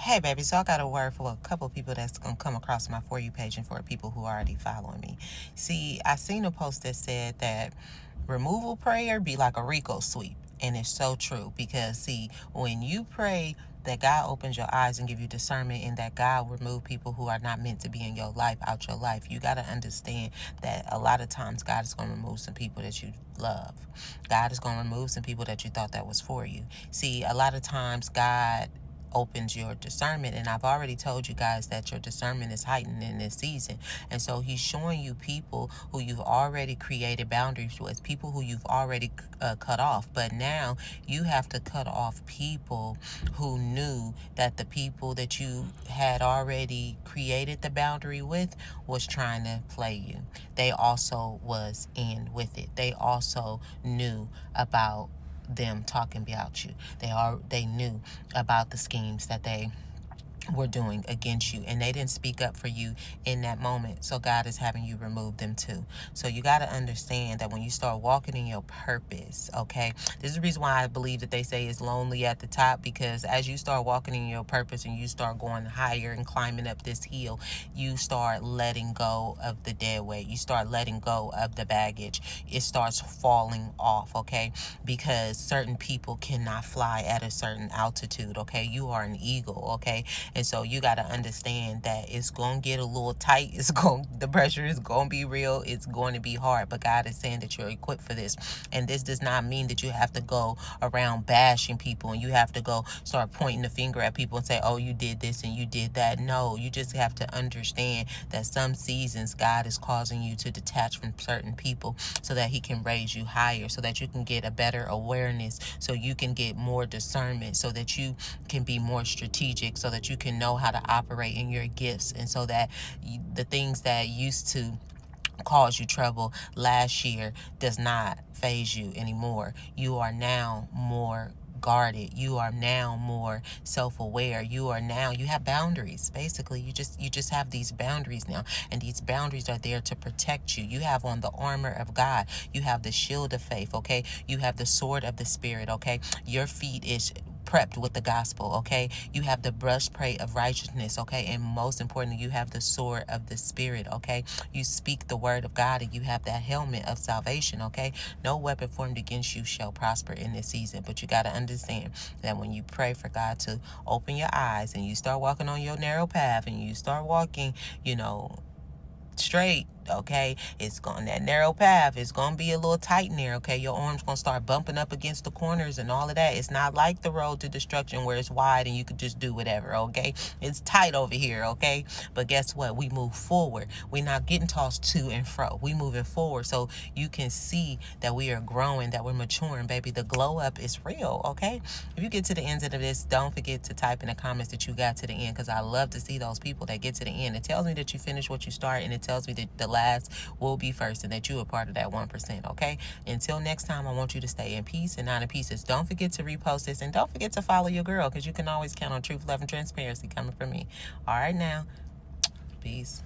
Hey, baby, so I got a word for a couple people that's going to come across my For You page and for people who are already following me. See, I seen a post that said that removal prayer be like a Rico sweep. And it's so true because, see, when you pray that God opens your eyes and give you discernment and that God will remove people who are not meant to be in your life out your life, you got to understand that a lot of times God is going to remove some people that you love. God is going to remove some people that you thought that was for you. See, a lot of times God opens your discernment, and I've already told you guys that your discernment is heightened in this season, and so he's showing you people who you've already created boundaries with, people who you've already cut off, but now you have to cut off people who knew that the people that you had already created the boundary with was trying to play you. They also was in with it. They also knew about them talking about you. They knew about the schemes that they were doing against you, and they didn't speak up for you in that moment, so God is having you remove them too. So you got to understand that when you start walking in your purpose, okay, this is the reason why I believe that they say it's lonely at the top, because as you start walking in your purpose and you start going higher and climbing up this hill, you start letting go of the dead weight, you start letting go of the baggage, it starts falling off, okay, because certain people cannot fly at a certain altitude, okay, you are an eagle, okay, and so you got to understand that it's going to get a little tight. The pressure is going to be real. It's going to be hard, but God is saying that you're equipped for this. And this does not mean that you have to go around bashing people and you have to go start pointing the finger at people and say, oh, you did this and you did that. No, you just have to understand that some seasons God is causing you to detach from certain people so that he can raise you higher, so that you can get a better awareness, so you can get more discernment, so that you can be more strategic, so that you can know how to operate in your gifts, and so that the things that used to cause you trouble last year does not phase you anymore. You are now more guarded, you are now more self-aware, you have boundaries. Basically, you just have these boundaries now, and these boundaries are there to protect you. You have on the armor of God, you have the shield of faith, okay, you have the sword of the spirit, okay, your feet is prepped with the gospel, okay, you have the breastplate of righteousness, okay, and most importantly, you have the sword of the spirit, okay, you speak the word of God and you have that helmet of salvation, okay, no weapon formed against you shall prosper in this season. But you got to understand that when you pray for God to open your eyes and you start walking on your narrow path and you start walking, straight, okay, it's going that narrow path, it's going to be a little tight in there, okay, your arms going to start bumping up against the corners and all of that. It's not like the road to destruction where it's wide and you could just do whatever, okay, it's tight over here, okay, but guess what, we move forward, we're not getting tossed to and fro, we moving forward, so you can see that we are growing, that we're maturing, baby. The glow up is real, okay. If you get to the end of this, don't forget to type in the comments that you got to the end, because I love to see those people that get to the end. It tells me that you finished what you start, and it tells me that the last will be first and that you are part of that 1%, okay? Until next time, I want you to stay in peace and not in pieces. Don't forget to repost this, and don't forget to follow your girl, because you can always count on truth, love, and transparency coming from me. All right, now, peace.